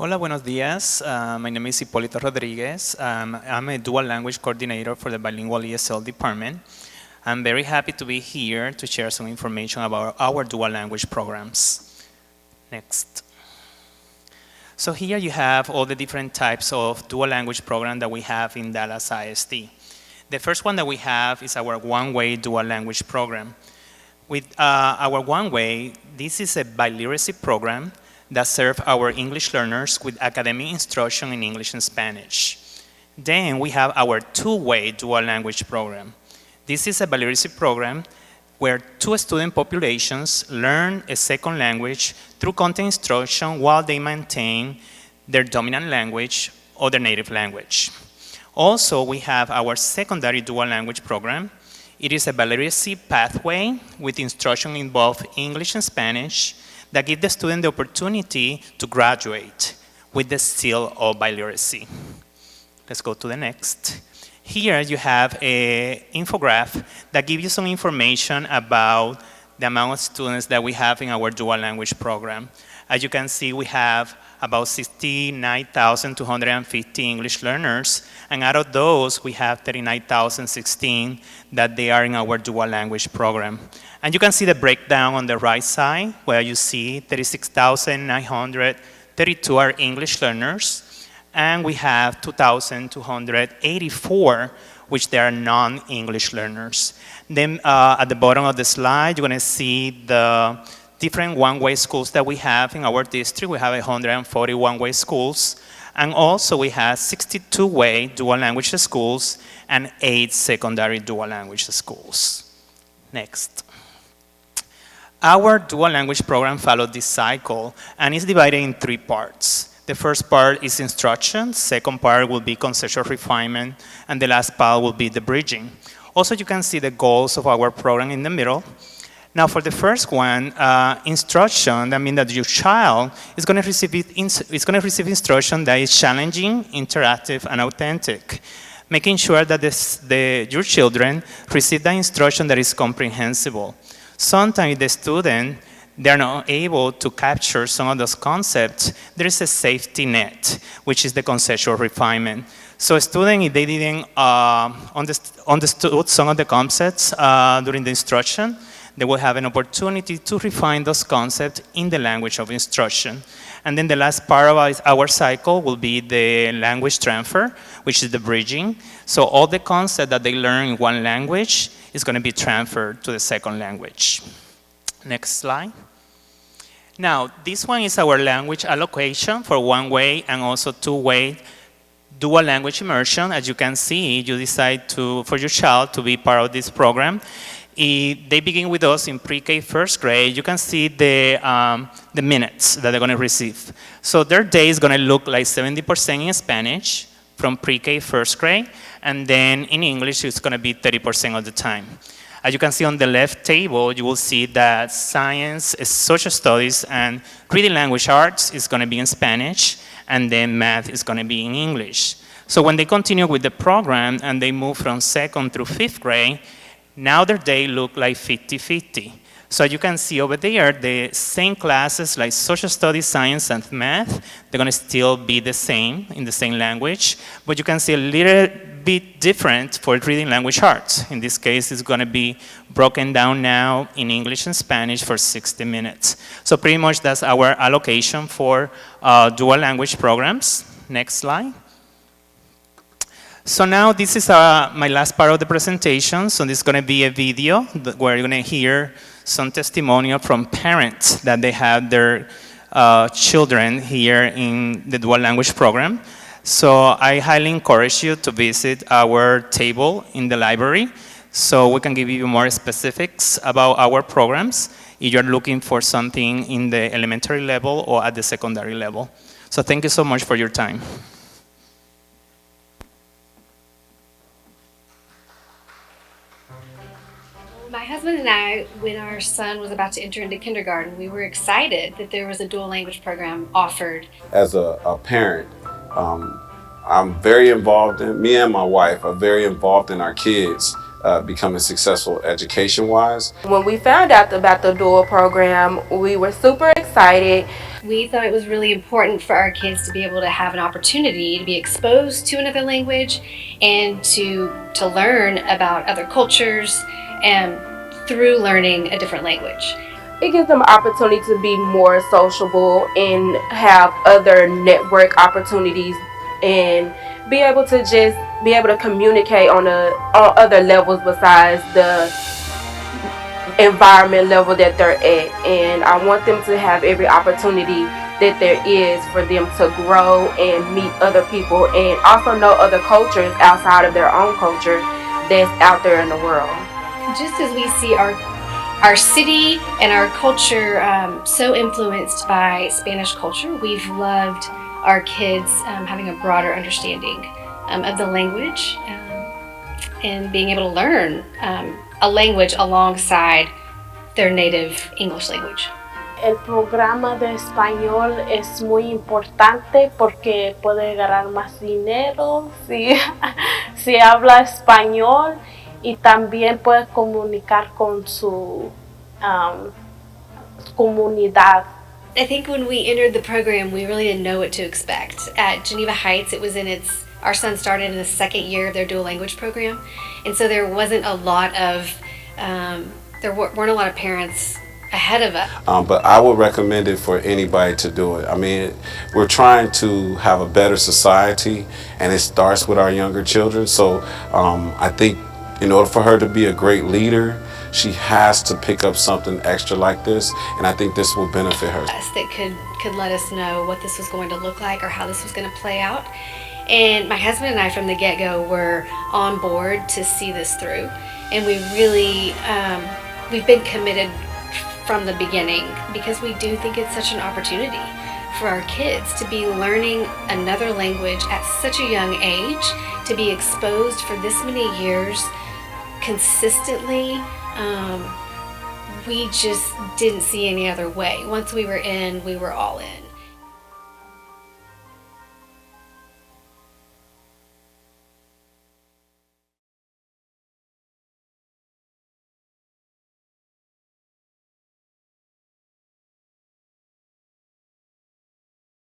Hola, buenos días. My name is Hipólito Rodriguez. I'm a dual language coordinator for the Bilingual ESL department. I'm very happy to be here to share some information about our dual language programs. Next. So here you have all the different types of dual language program that we have in Dallas ISD. The first one that we have is our one-way dual language program. With our one-way, this is a biliteracy program that serves our English learners with academic instruction in English and Spanish. Then we have our two-way dual language program. This is a biliteracy program where two student populations learn a second language through content instruction while they maintain their dominant language or their native language. Also, we have our secondary dual language program. It is a biliteracy pathway with instruction in both English and Spanish that give the student the opportunity to graduate with the seal of biliteracy. Let's go to the next. Here you have an infographic that gives you some information about the amount of students that we have in our dual language program. As you can see, we have about 69,250 English learners, and out of those, we have 39,016 that they are in our dual language program. And you can see the breakdown on the right side, where you see 36,932 are English learners, and we have 2,284 which they are non-English learners. Then at the bottom of the slide, you're going to see the different one-way schools that we have in our district. We have 140 one-way schools, and also we have 62-way dual language schools and 8 secondary dual language schools. Next. Our dual language program follows this cycle and is divided in 3 parts. The first part is instruction, second part will be conceptual refinement, and the last part will be the bridging. Also, you can see the goals of our program in the middle. Now, for the first one, instruction, that means that your child is going to receive instruction that is challenging, interactive, and authentic, making sure that your children receive the instruction that is comprehensible. Sometimes the student, they're not able to capture some of those concepts. There is a safety net, which is the conceptual refinement. So a student, if they didn't understood some of the concepts during the instruction, they will have an opportunity to refine those concepts in the language of instruction. And then the last part of our cycle will be the language transfer, which is the bridging. So all the concepts that they learn in one language is going to be transferred to the second language. Next slide. Now, this one is our language allocation for one-way and also two-way dual language immersion. As you can see, you decide for your child to be part of this program. They begin with us in pre-K first grade. You can see the minutes that they're going to receive. So their day is going to look like 70% in Spanish from pre-K first grade, and then in English, it's going to be 30% of the time. As you can see on the left table, you will see that science, social studies, and reading language arts is going to be in Spanish, and then math is going to be in English. So when they continue with the program and they move from 2nd through 5th grade, now their day look like 50-50. So you can see over there, the same classes like social studies, science, and math, they're going to still be the same, in the same language, but you can see a little bit different for reading language arts. In this case, it's going to be broken down now in English and Spanish for 60 minutes. So pretty much that's our allocation for dual language programs. Next slide. So now this is my last part of the presentation. So this is going to be a video where you're going to hear some testimonial from parents that they have their children here in the dual language program. So I highly encourage you to visit our table in the library so we can give you more specifics about our programs if you're looking for something in the elementary level or at the secondary level. So thank you so much for your time. My husband and I, when our son was about to enter into kindergarten, we were excited that there was a dual language program offered. As a parent, I'm very involved me and my wife are very involved in our kids becoming successful education-wise. When we found out about the dual program, we were super excited. We thought it was really important for our kids to be able to have an opportunity to be exposed to another language and to learn about other cultures and through learning a different language. It gives them an opportunity to be more sociable and have other network opportunities and be able to communicate on other levels besides the environment level that they're at. And I want them to have every opportunity that there is for them to grow and meet other people and also know other cultures outside of their own culture that's out there in the world. Just as we see our city and our culture so influenced by Spanish culture, we've loved our kids having a broader understanding of the language and being able to learn a language alongside their native English language. El programa de español es muy importante porque puede ganar más dinero si habla español y también puede comunicar con su comunidad. I think when we entered the program, we really didn't know what to expect. At Geneva Heights, it was our son started in the second year of their dual language program, and so there wasn't a lot of, there weren't a lot of parents ahead of us. But I would recommend it for anybody to do it. I mean, we're trying to have a better society, and it starts with our younger children. So I think in order for her to be a great leader, she has to pick up something extra like this, and I think this will benefit her. That could let us know what this was going to look like or how this was going to play out. And my husband and I from the get-go were on board to see this through, and we really we've been committed from the beginning because we do think it's such an opportunity for our kids to be learning another language at such a young age, to be exposed for this many years consistently. We just didn't see any other way. Once we were in, we were all in.